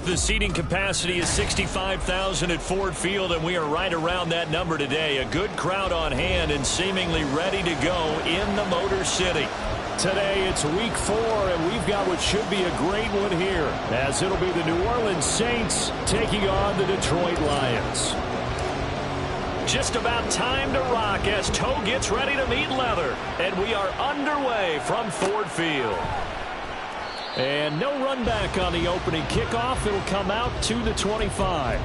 The seating capacity is 65,000 at Ford Field, and we are right around that number today. A good crowd on hand and seemingly ready to go in the Motor City. Today it's Week 4, and we've got what should be a great one here, as it'll be the New Orleans Saints taking on the Detroit Lions. Just about time to rock as toe gets ready to meet leather, and we are underway from Ford Field. And no run back on the opening kickoff. It'll come out to the 25.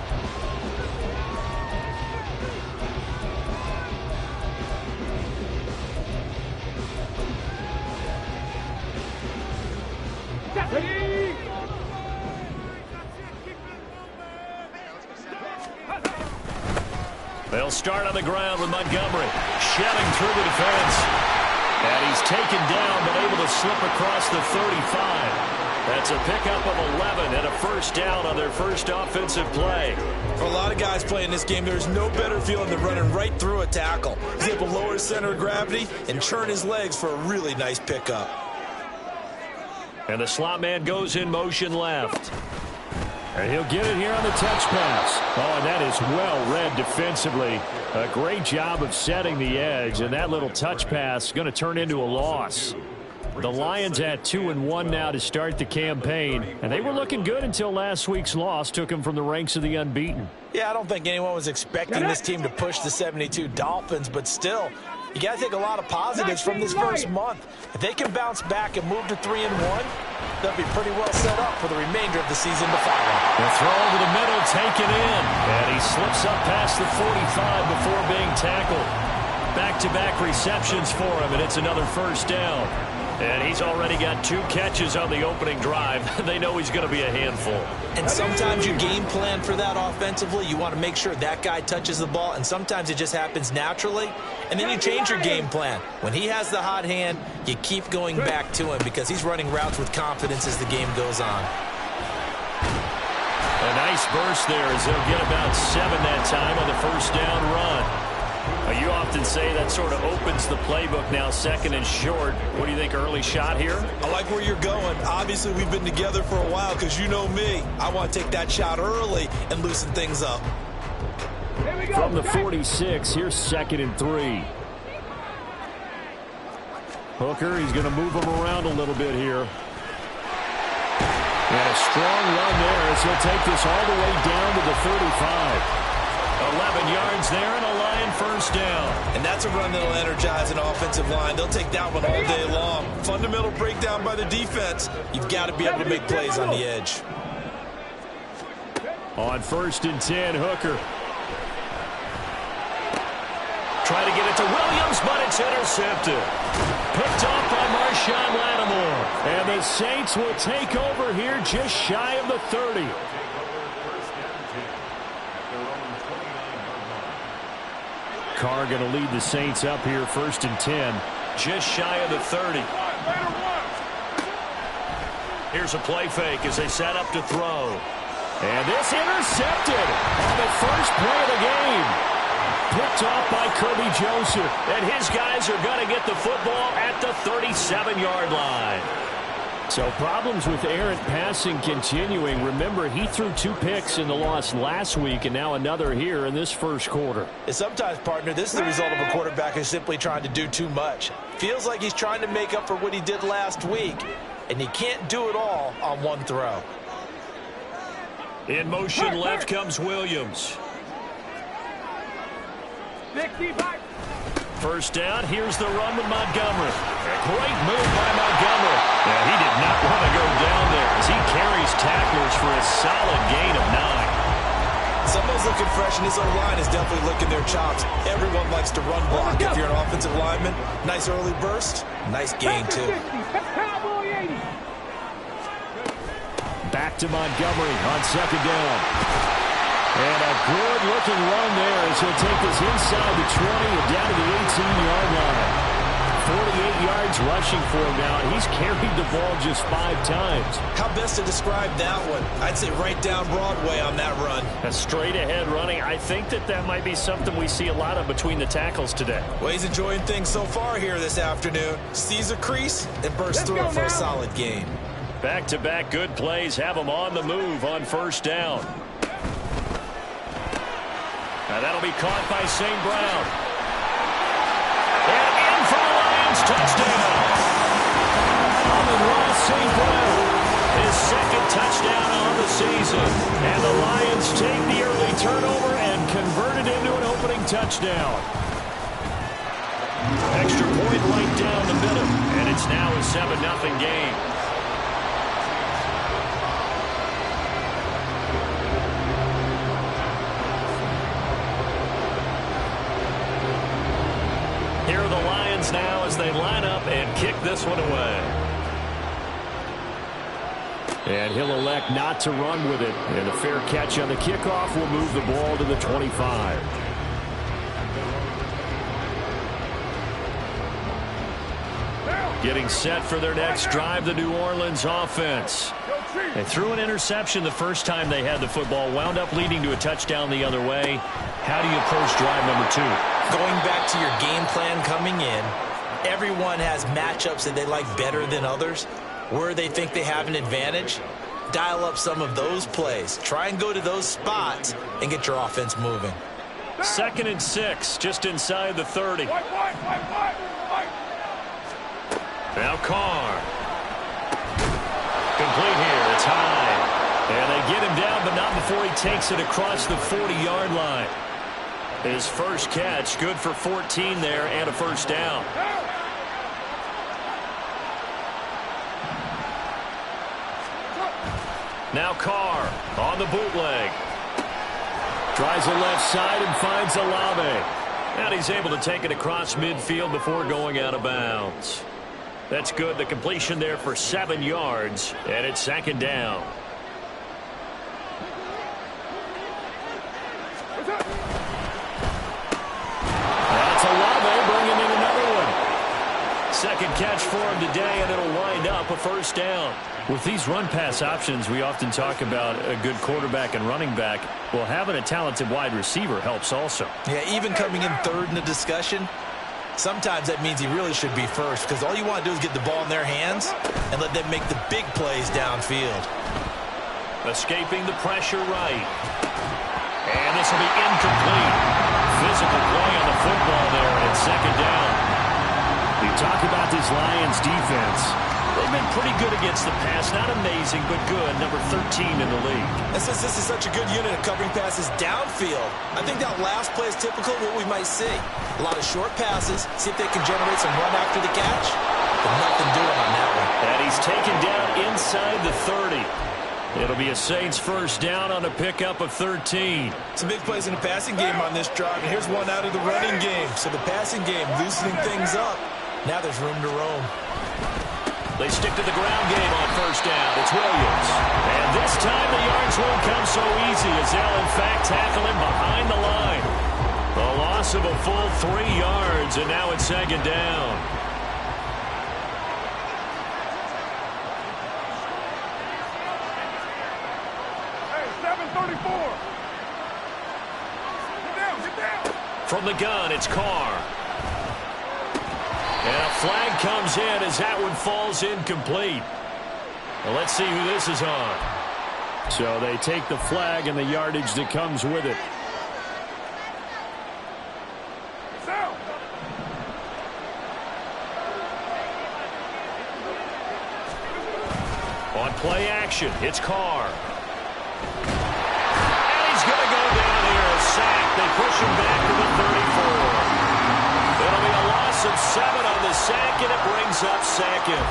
They'll start on the ground with Montgomery, shedding through the defense. And he's taken down, but able to slip across the 35. That's a pickup of 11 and a first down on their first offensive play. For a lot of guys playing this game, there's no better feeling than running right through a tackle. He's able to lower his center of gravity and churn his legs for a really nice pickup. And the slot man goes in motion left. And he'll get it here on the touch pass. Oh, and that is well read defensively. A great job of setting the edge, and that little touch pass is going to turn into a loss. The Lions at 2-1 now to start the campaign, and they were looking good until last week's loss took them from the ranks of the unbeaten. Yeah, I don't think anyone was expecting this team to push the 72 Dolphins, but still, you got to take a lot of positives from this first month. If they can bounce back and move to 3-1, they'll be pretty well set up for the remainder of the season to follow. The throw over the middle, taken in, and he slips up past the 45 before being tackled. Back-to-back receptions for him, and it's another first down. And he's already got 2 catches on the opening drive. They know he's going to be a handful. And sometimes you game plan for that offensively. You want to make sure that guy touches the ball, and sometimes it just happens naturally. And then you change your game plan. When he has the hot hand, you keep going back to him because he's running routes with confidence as the game goes on. A nice burst there as they'll get about 7 that time on the first down run. You often say that sort of opens the playbook now, 2nd and short. What do you think, early shot here? I like where you're going. Obviously, we've been together for a while because you know me. I want to take that shot early and loosen things up. From the 46, here's 2nd and 3. Hooker, he's going to move him around a little bit here. And a strong run there as he'll take this all the way down to the 35. 11 yards there and a Lion first down. And that's a run that'll energize an offensive line. They'll take that one all day long. Fundamental breakdown by the defense. You've got to be able to make plays on the edge. On 1st and 10, Hooker. Try to get it to Williams, but it's intercepted. Picked off by Marshawn Lattimore. And the Saints will take over here just shy of the 30. Carr going to lead the Saints up here, 1st and 10. Just shy of the 30. Here's a play fake as they set up to throw. And this intercepted on the first play of the game. Picked off by Kirby Joseph. And his guys are going to get the football at the 37-yard line. So problems with errant passing continuing. Remember, he threw 2 picks in the loss last week and now another here in this first quarter. And sometimes, partner, this is the result of a quarterback who's simply trying to do too much. Feels like he's trying to make up for what he did last week, and he can't do it all on one throw. In motion left comes Williams. First down, here's the run with Montgomery. A great move by Montgomery. Yeah, he did not want to go down there as he carries tacklers for a solid gain of 9. Someone's looking fresh, and this O-line is definitely licking their chops. Everyone likes to run block if you're an offensive lineman. Nice early burst. Nice gain, too. Back to Montgomery on second down. And a good-looking run there as he'll take this inside the 20 and down to the 18-yard line. 48 yards rushing for him now, and he's carried the ball just 5 times. How best to describe that one? I'd say right down Broadway on that run. A straight-ahead running. I think that might be something we see a lot of between the tackles today. Well, he's enjoying things so far here this afternoon. Sees a crease and bursts through it for a solid gain. Back-to-back good plays have him on the move on first down. Now that'll be caught by St. Brown. And in for the Lions, touchdown. Amon-Ra St. Brown, his second touchdown on the season. And the Lions take the early turnover and convert it into an opening touchdown. Extra point right down the middle, and it's now a 7-0 game. Here are the Lions now as they line up and kick this one away. And he'll elect not to run with it. And a fair catch on the kickoff will move the ball to the 25. Getting set for their next drive, the New Orleans offense. They threw an interception the first time they had the football, wound up leading to a touchdown the other way. How do you approach drive number 2? Going back to your game plan coming in, everyone has matchups that they like better than others. Where they think they have an advantage, dial up some of those plays. Try and go to those spots and get your offense moving. 2nd and 6, just inside the 30. Now Carr. Complete here. It's high. And they get him down, but not before he takes it across the 40-yard line. His first catch, good for 14 there and a first down. Now Carr on the bootleg. Tries the left side and finds Olave. And he's able to take it across midfield before going out of bounds. That's good. The completion there for 7 yards, and it's 2nd down. That's Olave bringing in another one. Second catch for him today, and it'll wind up a first down. With these run-pass options, we often talk about a good quarterback and running back. Well, having a talented wide receiver helps also. Yeah, even coming in third in the discussion, sometimes that means he really should be first, because all you want to do is get the ball in their hands and let them make the big plays downfield. Escaping the pressure right. And this will be incomplete. Physical play on the football there, and it's 2nd down. You talk about this Lions defense. They've been pretty good against the pass. Not amazing, but good. Number 13 in the league. And since this is such a good unit of covering passes downfield, I think that last play is typical of what we might see. A lot of short passes, see if they can generate some run after the catch. But nothing doing on that one. And he's taken down inside the 30. It'll be a Saints first down on a pickup of 13. Some big plays in the passing game on this drive, and here's one out of the running game. So the passing game loosening things up. Now there's room to roam. They stick to the ground game on first down. It's Williams. And this time the yards won't come so easy as they'll in fact tackle him behind the line. A loss of a full 3 yards, and now it's 2nd down. Hey, 734. Get down. From the gun, it's Carr. And a flag comes in as that one falls incomplete. Well, let's see who this is on. So they take the flag and the yardage that comes with it. On play action, it's Carr. And he's going to go down here, a sack. They push him back to the 34. It'll be a loss of 7 on the sack, and it brings up 2nd.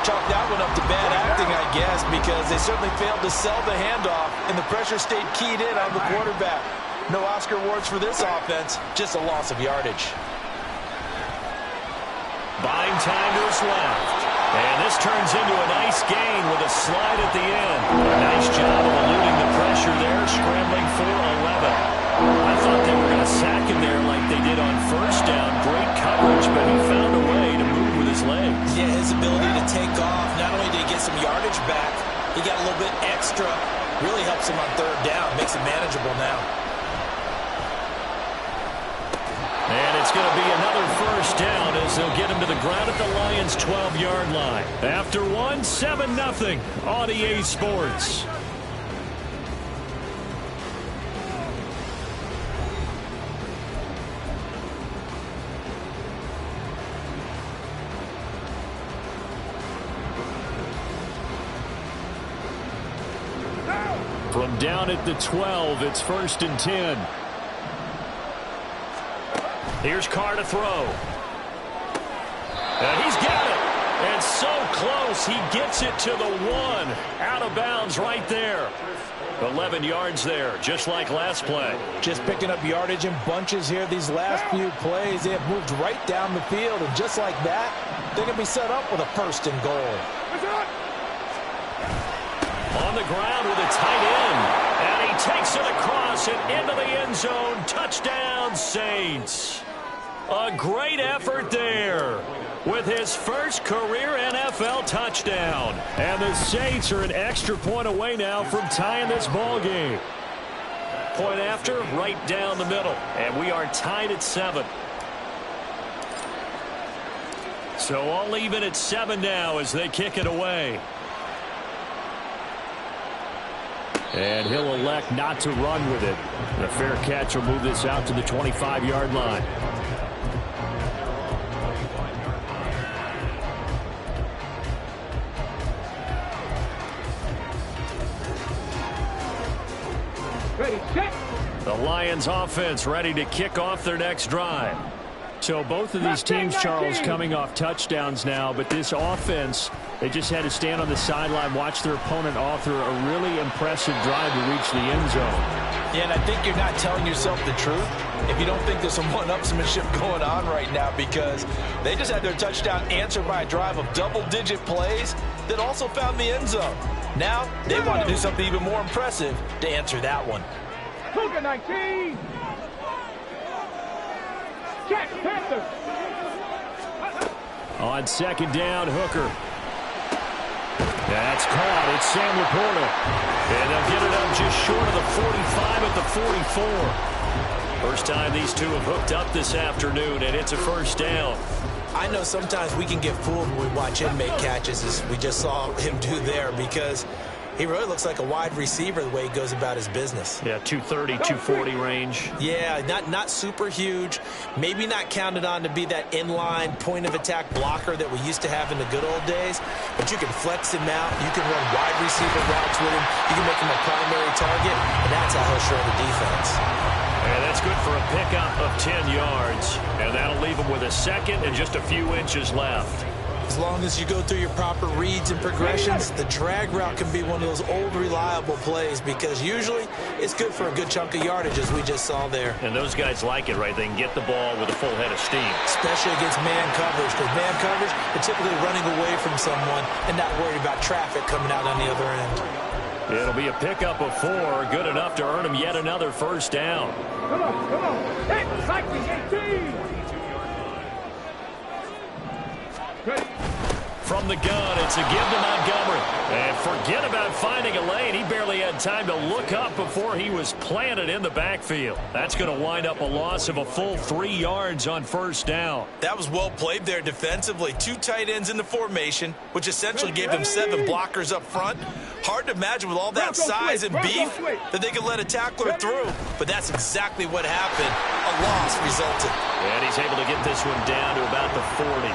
chalk that one up to bad acting, I guess, because they certainly failed to sell the handoff, and the pressure stayed keyed in on the quarterback. No Oscar awards for this offense, just a loss of yardage. Buying time to his left. And this turns into a nice gain with a slide at the end. Nice job of eluding the pressure there, scrambling for 11. I thought they were going to sack him there like they did on first down. Great coverage, but he found a way to move with his legs. Yeah, his ability to take off, not only did he get some yardage back, he got a little bit extra. Really helps him on third down, makes it manageable now. And it's going to be another first down as they'll get him to the ground at the Lions' 12-yard line. After one, 7-0 on EA Sports. From down at the 12, it's 1st and 10. Here's Carr to throw. And he's got it. And so close, he gets it to the 1. Out of bounds right there. 11 yards there, just like last play. Just picking up yardage in bunches here these last few plays. They have moved right down the field, and just like that, they're going to be set up with a 1st and goal. On the ground with a tight end. And he takes it across and into the end zone. Touchdown, Saints. A great effort there with his first career NFL touchdown. And the Saints are an extra point away now from tying this ball game. Point after, right down the middle. And we are tied at 7. So all even at 7 now as they kick it away. And he'll elect not to run with it. And a fair catch will move this out to the 25-yard line. Ready, set. The Lions offense ready to kick off their next drive. So both of these teams, Charles, coming off touchdowns now, but this offense, they just had to stand on the sideline, watch their opponent author a really impressive drive to reach the end zone. Yeah, and I think you're not telling yourself the truth if you don't think there's some one-upsmanship going on right now, because they just had their touchdown answered by a drive of double-digit plays that also found the end zone. Now they want to do something even more impressive to answer that one. Cougar 19. Check, Panthers. On 2nd down, Hooker. That's caught. It's Sam Laporta. And they'll get it up just short of the 45 at the 44. First time these two have hooked up this afternoon, and it's a first down. I know sometimes we can get fooled when we watch him make catches, as we just saw him do there, because he really looks like a wide receiver the way he goes about his business. Yeah, 230, 240 range. Yeah, not super huge. Maybe not counted on to be that inline point-of-attack blocker that we used to have in the good old days. But you can flex him out. You can run wide receiver routes with him. You can make him a primary target, and that's how he'll show the defense. And that's good for a pickup of 10 yards. And that'll leave him with a second and just a few inches left. As long as you go through your proper reads and progressions, the drag route can be one of those old reliable plays, because usually it's good for a good chunk of yardage, as we just saw there. And those guys like it, right? They can get the ball with a full head of steam. Especially against man coverage, because man coverage, they're typically running away from someone and not worried about traffic coming out on the other end. It'll be a pickup of 4, good enough to earn him yet another first down. Come on. Hey, cycling 18. Ready. From the gun, it's a give to Montgomery. And forget about finding a lane. He barely had time to look up before he was planted in the backfield. That's going to wind up a loss of a full 3 yards on first down. That was well played there defensively. 2 tight ends in the formation, which essentially gave them 7 blockers up front. Hard to imagine with all that size and beef that they could let a tackler through. But that's exactly what happened. A loss resulted. And he's able to get this one down to about the 40.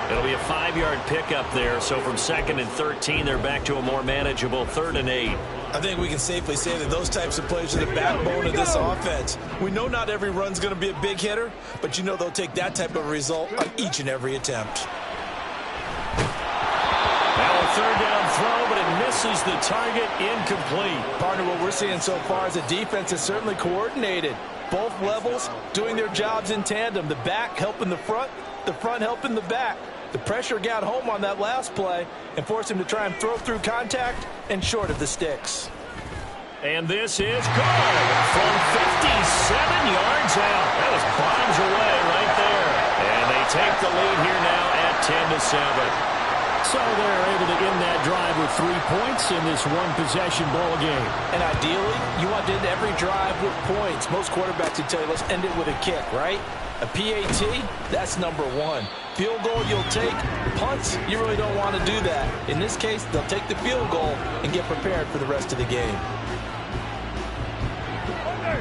It'll be a 5-yard pickup there, so from 2nd and 13, they're back to a more manageable 3rd and 8. I think we can safely say that those types of plays are the backbone of this offense. We know not every run's going to be a big hitter, but you know they'll take that type of result on each and every attempt. third down throw, but it misses the target, incomplete. Partner, what we're seeing so far is the defense is certainly coordinated. Both levels doing their jobs in tandem. The back helping the front helping the back. The pressure got home on that last play and forced him to try and throw through contact and short of the sticks. And this is good from 57 yards out. That was bombs away right there. And they take the lead here now at 10-7. So they're able to end that drive with 3 points in this one-possession ball game. And ideally, you want to end every drive with points. Most quarterbacks would tell you, let's end it with a kick, right? A PAT, that's number one. Field goal you'll take. Punts, you really don't want to do that. In this case, they'll take the field goal and get prepared for the rest of the game.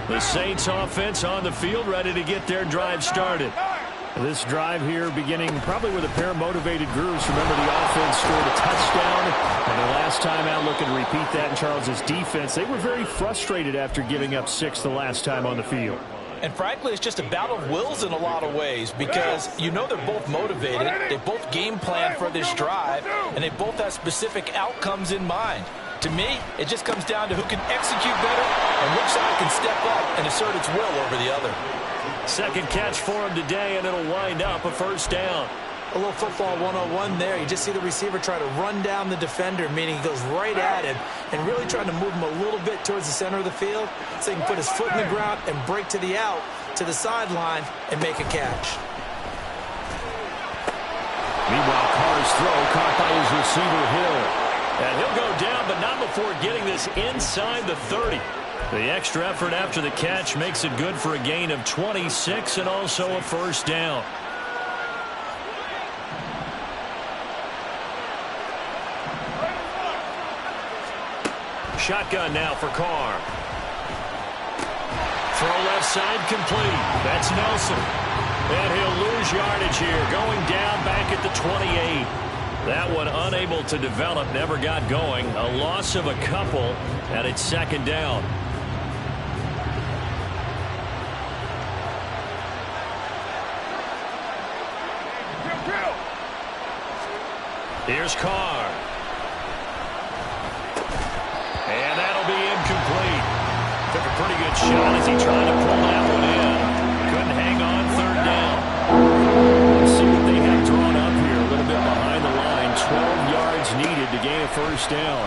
The Saints offense on the field, ready to get their drive started. This drive here beginning probably with a pair of motivated grooves. Remember, the offense scored a touchdown, and the last time out looking to repeat that in Charles's defense. They were very frustrated after giving up 6 the last time on the field. And frankly, it's just a battle of wills in a lot of ways because you know they're both motivated. They both game plan for this drive, and they both have specific outcomes in mind. To me, it just comes down to who can execute better and which side can step up and assert its will over the other. Second catch for him today, and it'll wind up a first down. A little football 101 there. You just see the receiver try to run down the defender, meaning he goes right at him and really trying to move him a little bit towards the center of the field so he can put his foot in the ground and break to the out, to the sideline, and make a catch. Meanwhile, Carr's throw caught by his receiver, Hill. And he'll go down, but not before getting this inside the 30. The extra effort after the catch makes it good for a gain of 26 and also a first down. Shotgun now for Carr. Throw left side complete. That's Nelson. And he'll lose yardage here, going down back at the 28. That one unable to develop, never got going. A loss of a couple, and it's second down. Here's Carr. And that'll be incomplete. Took a pretty good shot as he tried to pull that one in. Couldn't hang on, third down. Let's see what they have drawn up here. A little bit behind the line. 12 yards needed to gain a first down.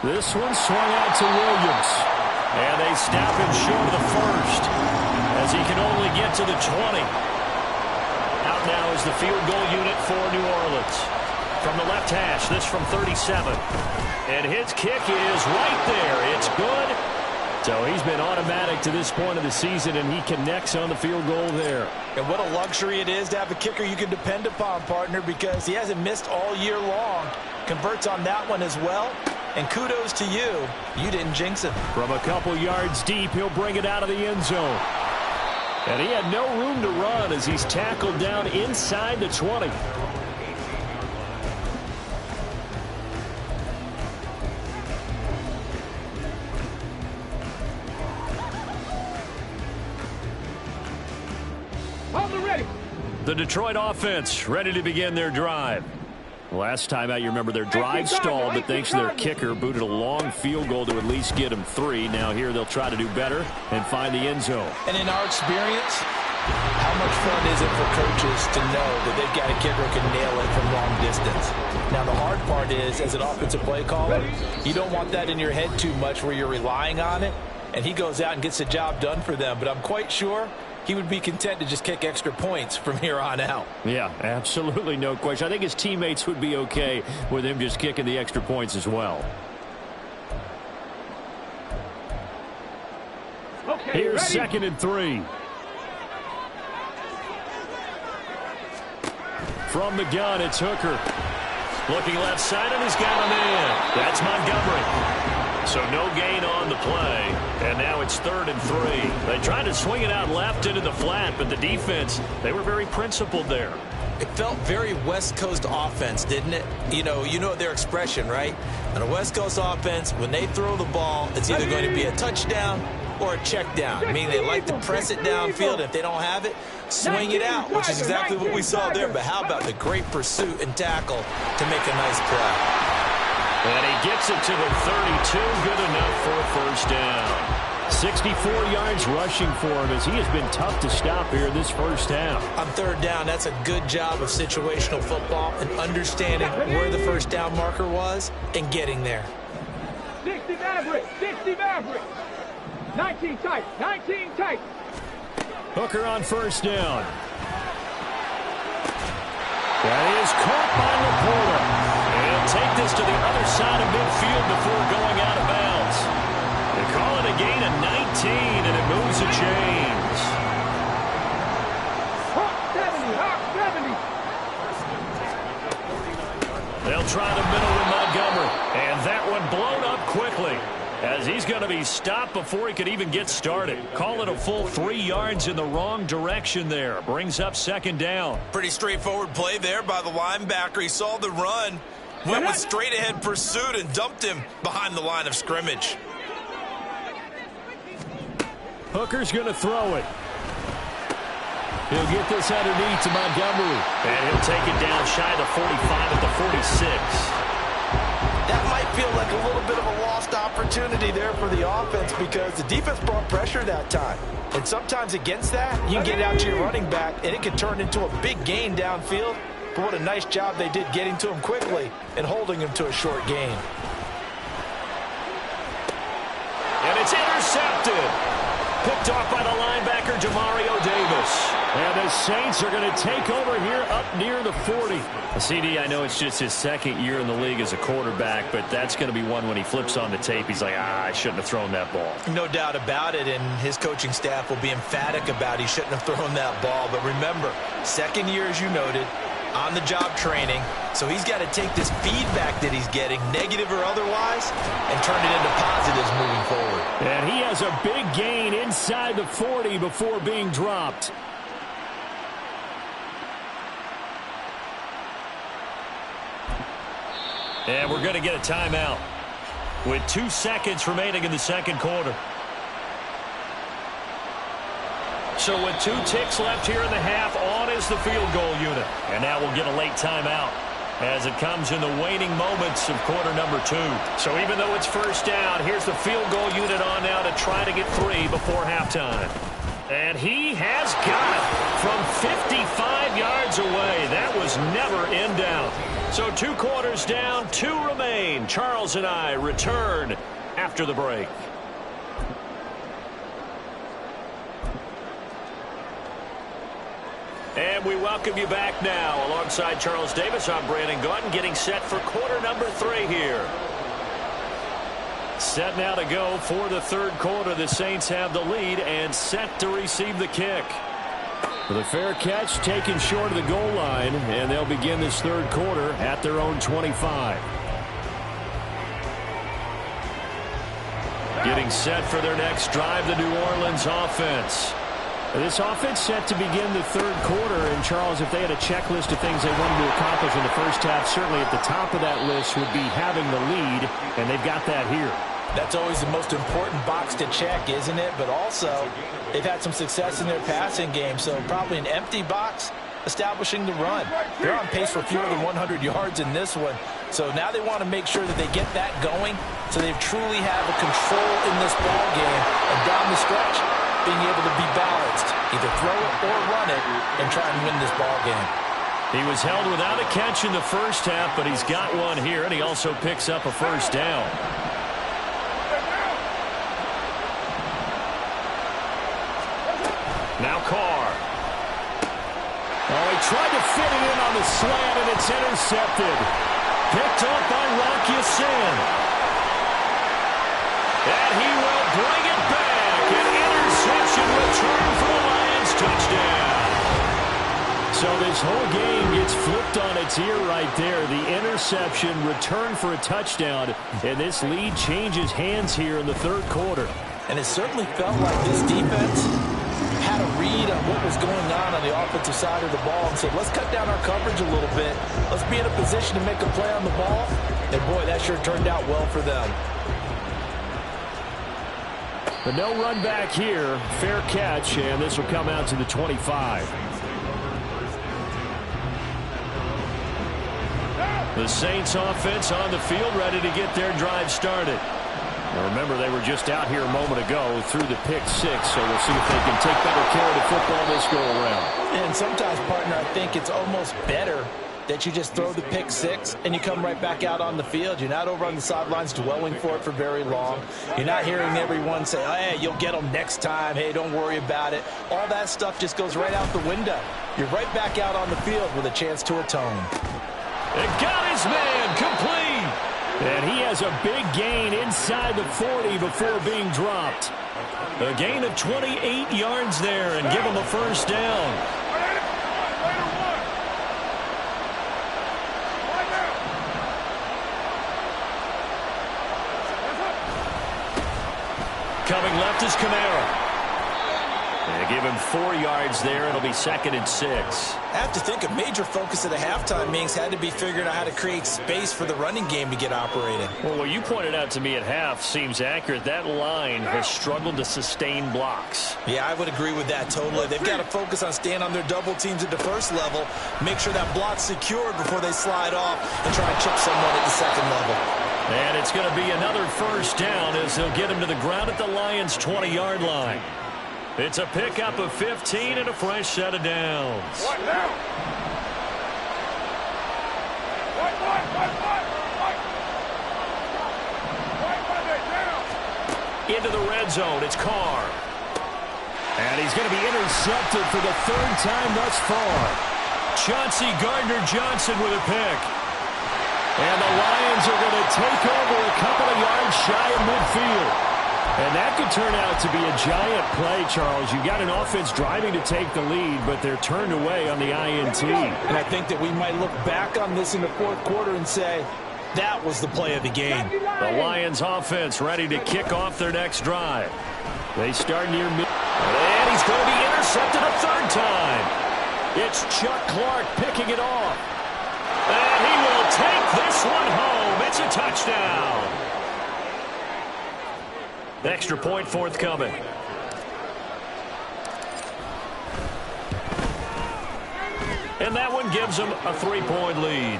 This one swung out to Williams. And they stop him short of the first as he can only get to the 20. Out now is the field goal unit for New Orleans. From the left hash, this from 37. And his kick is right there. It's good. So he's been automatic to this point of the season, and he connects on the field goal there. And what a luxury it is to have a kicker you can depend upon, partner, because he hasn't missed all year long. Converts on that one as well. And kudos to you. You didn't jinx him. From a couple yards deep, he'll bring it out of the end zone. And he had no room to run as he's tackled down inside the 20. The Detroit offense ready to begin their drive. Last time out, you remember their drive stalled, but thanks to their kicker, booted a long field goal to at least get them 3. Now here they'll try to do better and find the end zone. And in our experience, how much fun is it for coaches to know that they've got a kicker who can nail it from long distance? Now the hard part is, as an offensive play caller, you don't want that in your head too much where you're relying on it, and he goes out and gets the job done for them. But I'm quite sure he would be content to just kick extra points from here on out. Yeah, absolutely no question. I think his teammates would be okay with him just kicking the extra points as well. Okay, here's ready? 2nd and 3. From the gun, it's Hooker. Looking left side, and he's got him in. That's Montgomery. So no gain on the play, and now it's 3rd and 3. They tried to swing it out left into the flat, but the defense, they were very principled there. It felt very West Coast offense, didn't it? You know their expression, right? On a West Coast offense, when they throw the ball, it's either going to be a touchdown or a check down, meaning they like to press it downfield. If they don't have it, swing it out, which is exactly what we saw there. But how about the great pursuit and tackle to make a nice play? And he gets it to the 32, good enough for a first down. 64 yards rushing for him as he has been tough to stop here this first half. On third down, that's a good job of situational football and understanding where the first down marker was and getting there. 60 Maverick, 60 Maverick. 19 tight, 19 tight. Hooker on first down. That is caught by Laporta. He'll take this to the other side of midfield before going out of bounds. They call it a gain of 19, and it moves the chains. Hawk 70, Hawk 70. They'll try the middle with Montgomery, and that one blown up quickly as he's going to be stopped before he could even get started. Call it a full 3 yards in the wrong direction there. Brings up second down. Pretty straightforward play there by the linebacker. He saw the run, went with straight-ahead pursuit, and dumped him behind the line of scrimmage. Hooker's going to throw it. He'll get this underneath to Montgomery. And he'll take it down shy of the 45 at the 46. That might feel like a little bit of a lost opportunity there for the offense because the defense brought pressure that time. And sometimes against that, you can get it out to your running back, and it can turn into a big gain downfield. But what a nice job they did getting to him quickly and holding him to a short gain. And it's intercepted. Picked off by the linebacker, Demario Davis. And the Saints are going to take over here up near the 40. CD, I know it's just his second year in the league as a quarterback, but that's going to be one when he flips on the tape. He's like, I shouldn't have thrown that ball. No doubt about it, and his coaching staff will be emphatic about he shouldn't have thrown that ball. But remember, second year, as you noted, on-the-job training. So he's got to take this feedback that he's getting, negative or otherwise, and turn it into positives moving forward. And he has a big gain inside the 40 before being dropped. And we're going to get a timeout with 2 seconds remaining in the second quarter. So with 2 ticks left here in the half, on is the field goal unit. And now we'll get a late timeout as it comes in the waning moments of quarter number 2. So even though it's first down, here's the field goal unit on now to try to get 3 before halftime. And he has got it from 55 yards away. That was never in doubt. So 2 quarters down, 2 remain. Charles and I return after the break. And we welcome you back now. Alongside Charles Davis, I'm Brandon Gaudin, getting set for quarter number 3 here. Set now to go for the third quarter. The Saints have the lead and set to receive the kick. With a fair catch taken short of the goal line, and they'll begin this third quarter at their own 25. Getting set for their next drive, the New Orleans offense. This offense set to begin the third quarter, and Charles, if they had a checklist of things they wanted to accomplish in the first half, certainly at the top of that list would be having the lead, and they've got that here. That's always the most important box to check, isn't it? But also, they've had some success in their passing game, so probably an empty box establishing the run. They're on pace for fewer than 100 yards in this one, so now they want to make sure that they get that going so they truly have a control in this ball game, and down the stretch, being able to be balanced, either throw it or run it, and try and win this ball game. He was held without a catch in the first half, but he's got one here, and he also picks up a first down. Now Carr. Oh, he tried to fit it in on the slant, and it's intercepted. Picked off by Rocky Sin. And he will bring it back. An interception return for the Lions. Touchdown. So this whole game gets flipped on its ear right there. The interception, return for a touchdown, and this lead changes hands here in the third quarter. And it certainly felt like this defense had a read on what was going on the offensive side of the ball and said, let's cut down our coverage a little bit. Let's be in a position to make a play on the ball. And, boy, that sure turned out well for them. But no run back here. Fair catch, and this will come out to the 25. The Saints offense on the field, ready to get their drive started. Now remember, they were just out here a moment ago through the pick six, so we'll see if they can take better care of the football this go around. And sometimes, partner, I think it's almost better that you just throw the pick six and you come right back out on the field. You're not over on the sidelines dwelling for it for very long. You're not hearing everyone say, oh, hey, you'll get them next time. Hey, don't worry about it. All that stuff just goes right out the window. You're right back out on the field with a chance to atone. It got his man complete. And he has a big gain inside the 40 before being dropped. A gain of 28 yards there and give him a first down. Coming left is Kamara. They give him 4 yards there. It'll be 2nd and 6. I have to think a major focus of the halftime meetings had to be figuring out how to create space for the running game to get operating. Well, what you pointed out to me at half seems accurate. That line has struggled to sustain blocks. Yeah, I would agree with that totally. They've got to focus on staying on their double teams at the first level, make sure that block's secured before they slide off and try to chip someone at the second level. And it's going to be another first down as they'll get him to the ground at the Lions' 20-yard line. It's a pickup of 15 and a fresh set of downs. Into the red zone, it's Carr. And he's going to be intercepted for the 3rd time thus far. Chauncey Gardner-Johnson with a pick. And the Lions are going to take over a couple of yards shy of midfield. And that could turn out to be a giant play, Charles. You got an offense driving to take the lead, but they're turned away on the INT. And I think that we might look back on this in the 4th quarter and say, that was the play of the game. The Lions offense ready to kick off their next drive. They start near mid. And he's going to be intercepted a 3rd time. It's Chuck Clark picking it off. And he will take this one home. It's a touchdown. Extra point forthcoming. And that one gives them a 3-point lead.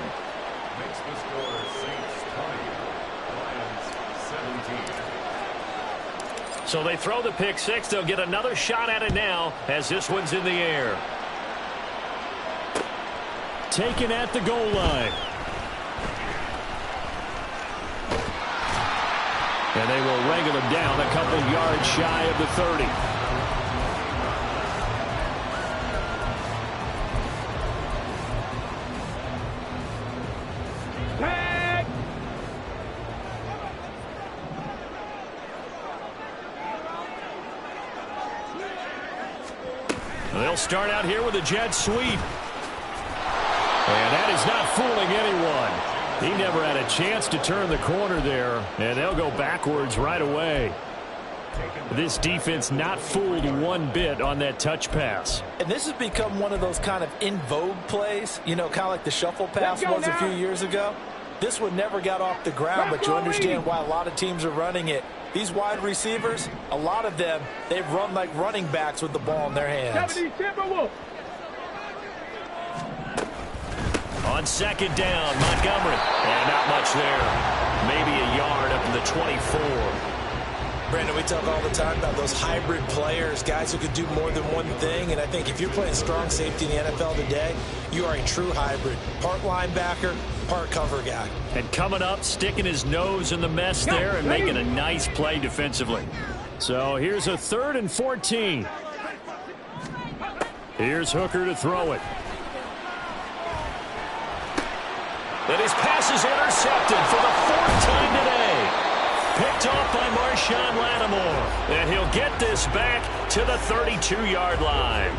So they throw the pick six. They'll get another shot at it now as this one's in the air. Taken at the goal line. And they will wrangle him down a couple yards shy of the 30. Tag! They'll start out here with a jet sweep. And that is not fooling anyone. He never had a chance to turn the corner there, and they'll go backwards right away. This defense not fooled one bit on that touch pass. And this has become one of those kind of in vogue plays, you know, kind of like the shuffle pass was a few years ago. This one never got off the ground, but you understand why a lot of teams are running it. These wide receivers, a lot of them, they've run like running backs with the ball in their hands. On 2nd down, Montgomery. And not much there. Maybe a yard up to the 24. Brandon, we talk all the time about those hybrid players, guys who could do more than one thing. And I think if you're playing strong safety in the NFL today, you are a true hybrid. Part linebacker, part cover guy. And coming up, sticking his nose in the mess there and making a nice play defensively. So here's a 3rd and 14. Here's Hooker to throw it. And his pass is intercepted for the 4th time today. Picked off by Marshawn Lattimore. And he'll get this back to the 32-yard line.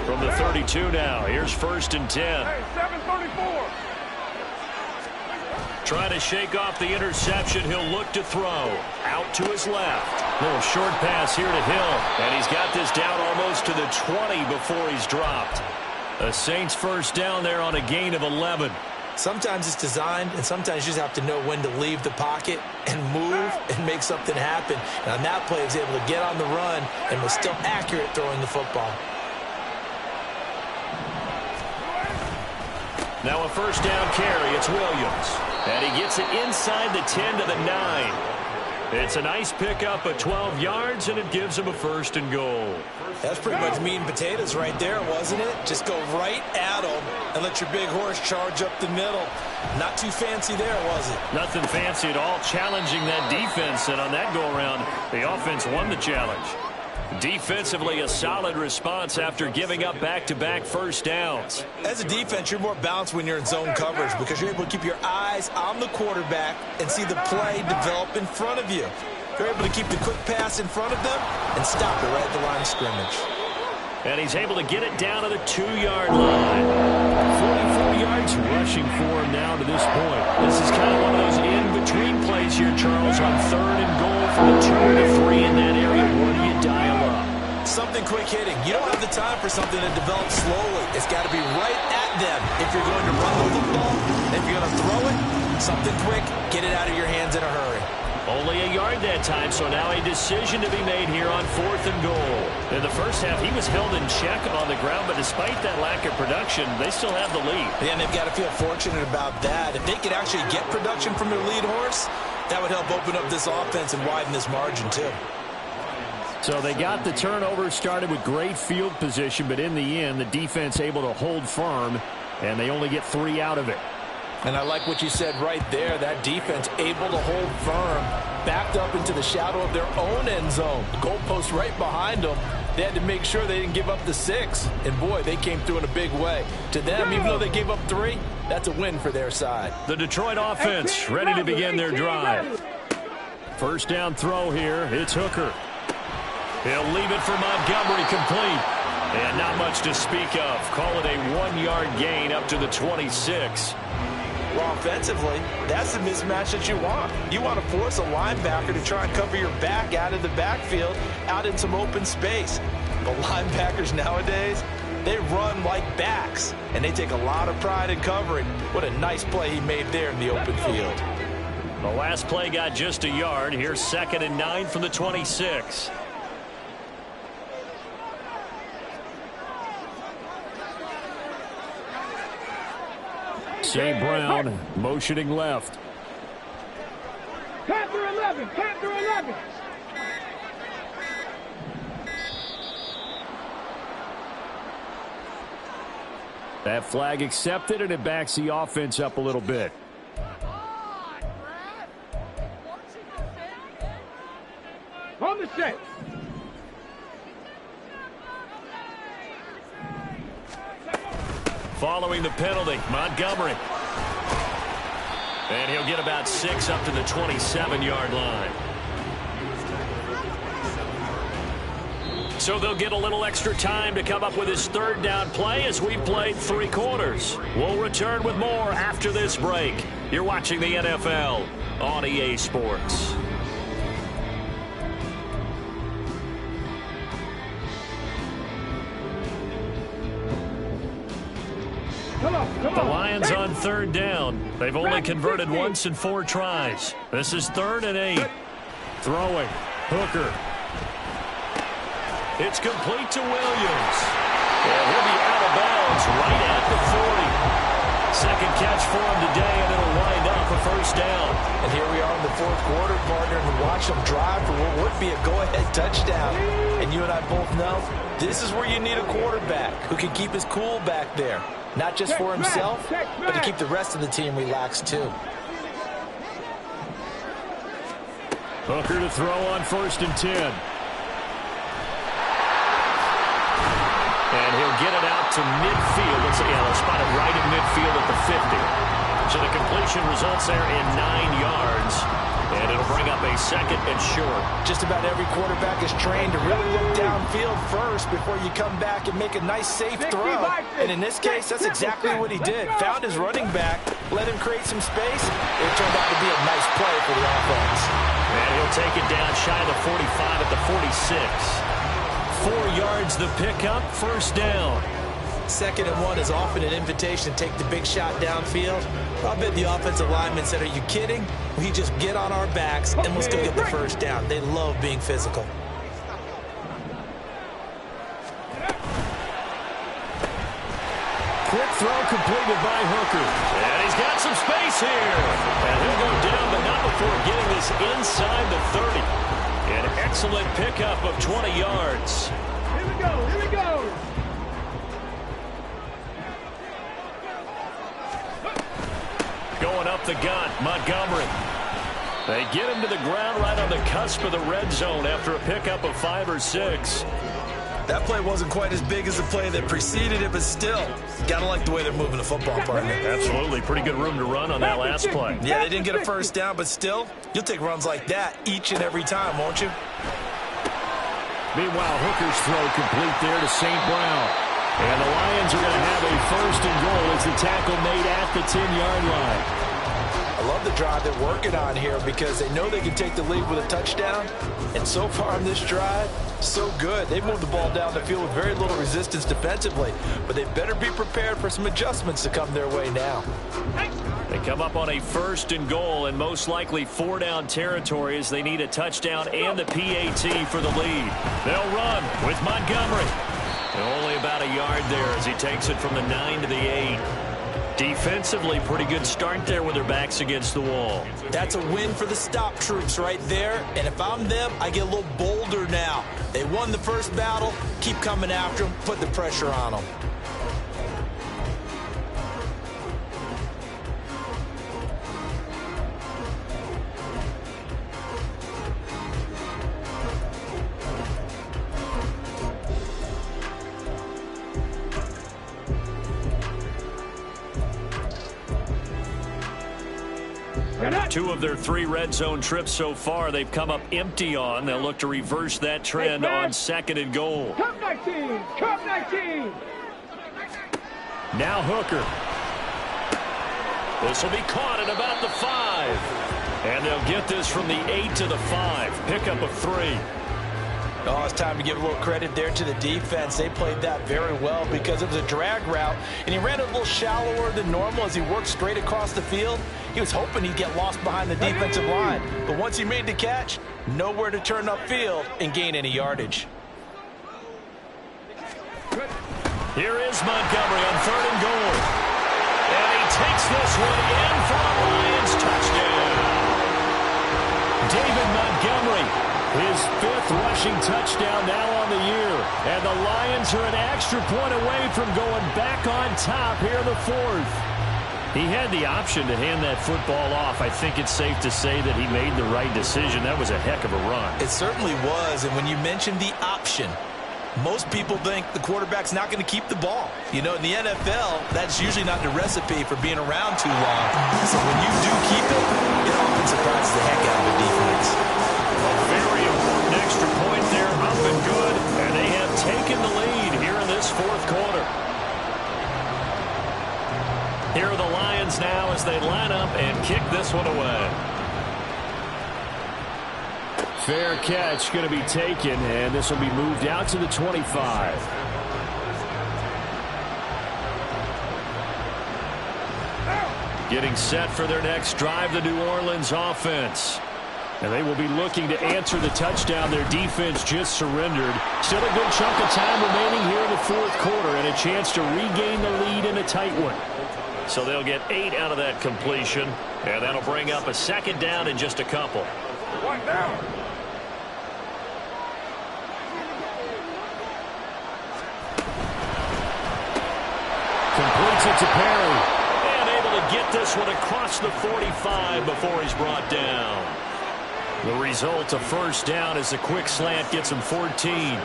From the 32 now, here's 1st and 10. Hey, 734. Trying to shake off the interception. He'll look to throw. Out to his left. Little short pass here to Hill. And he's got this down almost to the 20 before he's dropped. The Saints first down there on a gain of 11. Sometimes it's designed, and sometimes you just have to know when to leave the pocket and move and make something happen. And on that play, he was able to get on the run and was still accurate throwing the football. Now a first down carry. It's Williams. And he gets it inside the 10 to the 9. It's a nice pickup of 12 yards, and it gives him a 1st and goal. That's pretty much meat and potatoes right there, wasn't it? Just go right at him and let your big horse charge up the middle. Not too fancy there, was it? Nothing fancy at all, challenging that defense. And on that go-around, the offense won the challenge. Defensively, a solid response after giving up back-to-back first downs. As a defense, you're more balanced when you're in zone coverage because you're able to keep your eyes on the quarterback and see the play develop in front of you. You're able to keep the quick pass in front of them and stop it right at the line of scrimmage. And he's able to get it down to the 2-yard line. 44 yards rushing for him now to this point. This is kind of one of those in-between plays here, Charles, on 3rd and goal from the 2 to 3 in that area. What do you dial up? Something quick hitting. You don't have the time for something that develops slowly. It's got to be right at them if you're going to run the football. If you're going to throw it, something quick, get it out of your hands in a hurry. Only a yard that time, so now a decision to be made here on 4th and goal. In the first half, he was held in check on the ground, but despite that lack of production, they still have the lead. Yeah, and they've got to feel fortunate about that. If they could actually get production from their lead horse, that would help open up this offense and widen this margin too. So they got the turnover started with great field position, but in the end, the defense able to hold firm, and they only get 3 out of it. And I like what you said right there. That defense able to hold firm, backed up into the shadow of their own end zone. The goalpost right behind them. They had to make sure they didn't give up the 6. And, boy, they came through in a big way. To them, even though they gave up 3, that's a win for their side. The Detroit offense ready to begin their drive. First down throw here. It's Hooker. He'll leave it for Montgomery complete. And not much to speak of. Call it a 1-yard gain up to the 26. Well, offensively, that's the mismatch that you want. You want to force a linebacker to try and cover your back out of the backfield, out in some open space. But linebackers nowadays, they run like backs, and they take a lot of pride in covering. What a nice play he made there in the open field. The last play got just a yard. Here's 2nd and 9 from the 26. St. Brown motioning left. Panther 11, Panther 11. That flag accepted, and it backs the offense up a little bit. On the set. Following the penalty, Montgomery. And he'll get about 6 up to the 27-yard line. So they'll get a little extra time to come up with his 3rd down play as we played 3 quarters. We'll return with more after this break. You're watching the NFL on EA Sports. The Lions on 3rd down. They've only converted once in 4 tries. This is 3rd and 8. Throwing. Hooker. It's complete to Williams. And he'll be out of bounds right at the 40. Second catch for him today, and it'll wind up a 1st down. And here we are in the 4th quarter, partner, and watch them drive for what would be a go-ahead touchdown. And you and I both know this is where you need a quarterback who can keep his cool back there. Not just for himself, but to keep the rest of the team relaxed, too. Hooker to throw on 1st and 10. And he'll get it out to midfield. They'll spot it right in midfield at the 50. So the completion results there in 9 yards. And it'll bring up a 2nd and short. Just about every quarterback is trained to really look downfield first before you come back and make a nice, safe throw. And in this case, that's exactly what he did. Found his running back, let him create some space. It turned out to be a nice play for the offense. And he'll take it down shy of the 45 at the 46. 4 yards the pickup, 1st down. 2nd and 1 is often an invitation to take the big shot downfield. I bet the offensive lineman said, are you kidding? We just get on our backs and let's go get the first down. They love being physical. Quick throw completed by Hooker. And he's got some space here. And he'll go down, but not before getting this inside the 30. An excellent pickup of 20 yards. Here we go, here we go. Going up the gun, Montgomery. They get him to the ground right on the cusp of the red zone after a pickup of 5 or 6. That play wasn't quite as big as the play that preceded it, but still, gotta like the way they're moving the football, partner. Absolutely. Pretty good room to run on that last play. Yeah, they didn't get a first down, but still, you'll take runs like that each and every time, won't you? Meanwhile, Hooker's throw complete there to St. Brown. And the Lions are going to have a 1st and goal as the tackle made at the 10-yard line. I love the drive they're working on here because they know they can take the lead with a touchdown. And so far on this drive, so good. They've moved the ball down the field with very little resistance defensively. But they better be prepared for some adjustments to come their way now. They come up on a 1st and goal and most likely 4-down territory as they need a touchdown and the PAT for the lead. They'll run with Montgomery. And only about a yard there as he takes it from the 9 to the 8. Defensively, pretty good start there with their backs against the wall. That's a win for the stop troops right there. And if I'm them, I get a little bolder now. They won the first battle. Keep coming after them. Put the pressure on them. Two of their 3 red zone trips so far, they've come up empty on. They'll look to reverse that trend on 2nd and goal. Cup 19, Cup 19. Now Hooker. This will be caught at about the 5. And they'll get this from the 8 to the 5. Pickup of 3. Oh, it's time to give a little credit there to the defense. They played that very well because it was a drag route, and he ran a little shallower than normal as he worked straight across the field. He was hoping he'd get lost behind the defensive line, but once he made the catch, nowhere to turn upfield and gain any yardage. Here is Montgomery on 3rd and goal. And he takes this one in for a Lions touchdown. David Montgomery. His 5th rushing touchdown now on the year. And the Lions are an extra point away from going back on top here in the 4th. He had the option to hand that football off. I think it's safe to say that he made the right decision. That was a heck of a run. It certainly was. And when you mentioned the option, most people think the quarterback's not going to keep the ball. You know, in the NFL, that's usually not the recipe for being around too long. So when you do keep it, it often surprises the heck out of the defense. Very important extra point there, up and good. And they have taken the lead here in this 4th quarter. Here are the Lions now as they line up and kick this one away. Fair catch going to be taken, and this will be moved out to the 25. Getting set for their next drive, the New Orleans offense. And they will be looking to answer the touchdown their defense just surrendered. Still a good chunk of time remaining here in the 4th quarter and a chance to regain the lead in a tight one. So they'll get 8 out of that completion, and that'll bring up a 2nd down in just a couple. 1 down. Completes it to Perry. And able to get this one across the 45 before he's brought down. The result, a 1st down as the quick slant gets him 14.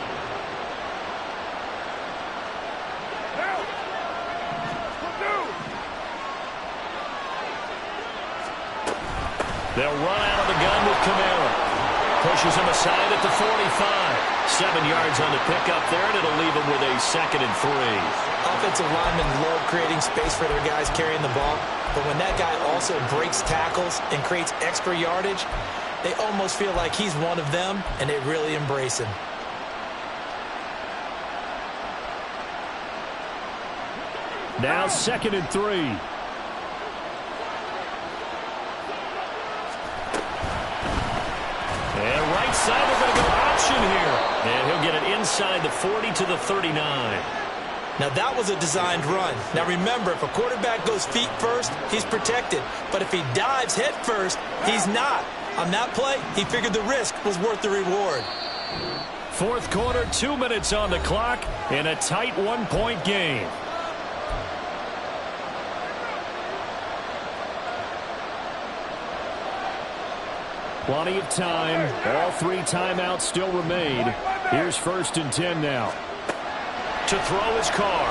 They'll run out of the gun with Kamara. Pushes him aside at the 45. 7 yards on the pickup there, and it'll leave him with a 2nd and 3. Offensive linemen love creating space for their guys carrying the ball. But when that guy also breaks tackles and creates extra yardage, they almost feel like he's one of them, and they really embrace him. Now 2nd and 3. And right side, they're going to go option here. And he'll get it inside the 40 to the 39. Now, that was a designed run. Now, remember, if a quarterback goes feet first, he's protected. But if he dives head first, he's not. On that play, he figured the risk was worth the reward. 4th quarter, 2 minutes on the clock in a tight 1-point game. Plenty of time. All 3 timeouts still remain. Here's 1st and 10 now. To throw his car.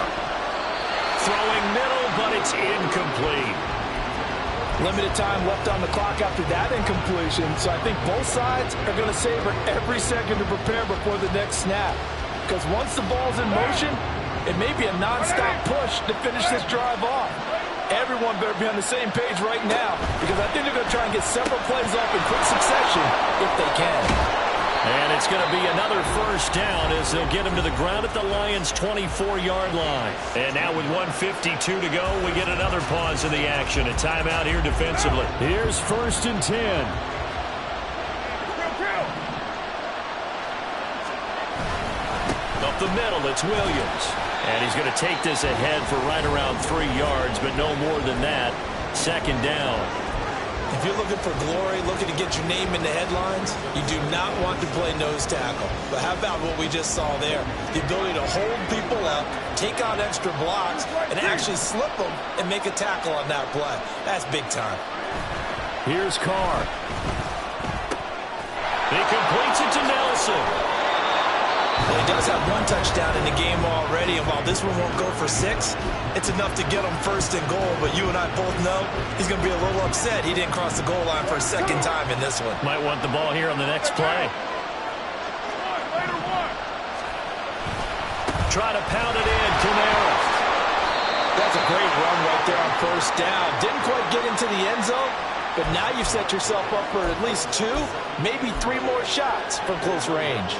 Throwing middle, but it's incomplete. Limited time left on the clock after that incompletion, so I think both sides are going to savor every second to prepare before the next snap. Because once the ball's in motion, it may be a nonstop push to finish this drive off. Everyone better be on the same page right now, because I think they're going to try and get several plays off in quick succession if they can. And it's going to be another 1st down as they'll get him to the ground at the Lions' 24-yard line. And now with 1:52 to go, we get another pause in the action. A timeout here defensively. Here's 1st and 10. Up the middle, it's Williams. And he's going to take this ahead for right around 3 yards, but no more than that. 2nd down. If you're looking for glory, looking to get your name in the headlines, you do not want to play nose tackle. But how about what we just saw there? The ability to hold people up, take on extra blocks, and actually slip them and make a tackle on that play. That's big time. Here's Carr. He completes it to Nelson. Well, he does have 1 touchdown in the game already, and while this one won't go for 6, it's enough to get him 1st and goal. But you and I both know he's going to be a little upset he didn't cross the goal line for a 2nd time in this one. Might want the ball here on the next play. Try to pound it in, Kamara. That's a great run right there on 1st down. Didn't quite get into the end zone, but now you've set yourself up for at least 2, maybe 3 more shots from close range.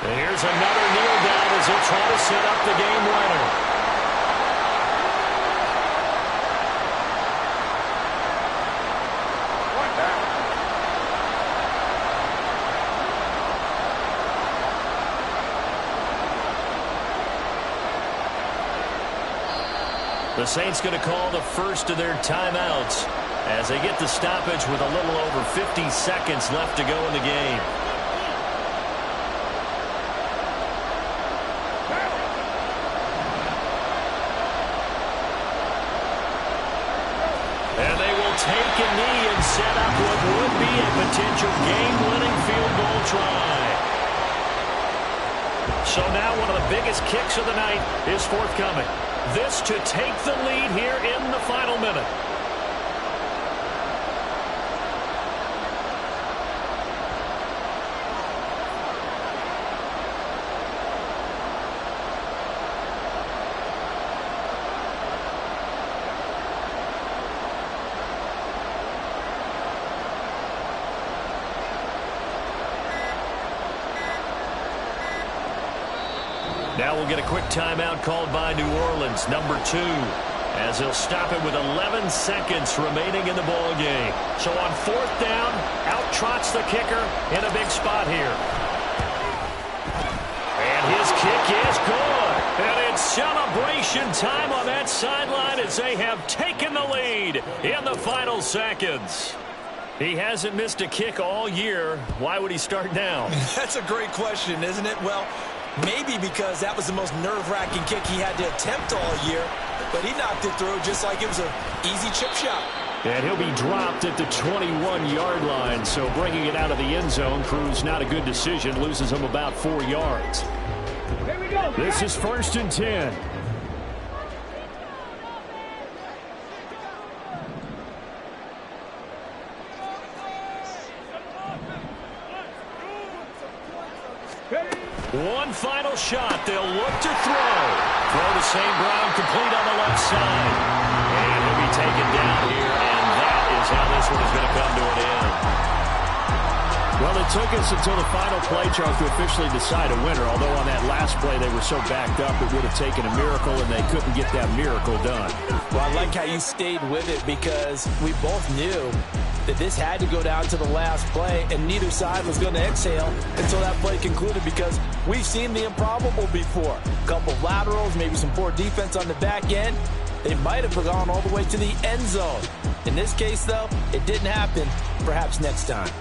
And here's another kneel down as he'll try to set up the game winner. The Saints going to call the first of their timeouts as they get the stoppage with a little over 50 seconds left to go in the game. Take a knee and set up what would be a potential game-winning field goal try. So now one of the biggest kicks of the night is forthcoming. This to take the lead here in the final minute. Now we'll get a quick timeout called by New Orleans, number 2, as they'll stop it with 11 seconds remaining in the ball game. So on 4th down, out trots the kicker in a big spot here. And his kick is good. And it's celebration time on that sideline as they have taken the lead in the final seconds. He hasn't missed a kick all year. Why would he start now? That's a great question, isn't it? Well, maybe because that was the most nerve-wracking kick he had to attempt all year, but he knocked it through just like it was an easy chip shot. And he'll be dropped at the 21-yard line, so bringing it out of the end zone proves not a good decision, loses him about 4 yards. Here we go. This is 1st and 10. One final shot. They'll look to throw. Throw to St. Brown, complete on the left side. And he'll be taken down here, and that is how this one is going to come to an end. Well, it took us until the final play, Charles, to officially decide a winner, although on that last play they were so backed up it would have taken a miracle, and they couldn't get that miracle done. Well, I like how you stayed with it because we both knew that this had to go down to the last play, and neither side was going to exhale until that play concluded because we've seen the improbable before. A couple of laterals, maybe some poor defense on the back end. They might have gone all the way to the end zone. In this case, though, it didn't happen. Perhaps next time.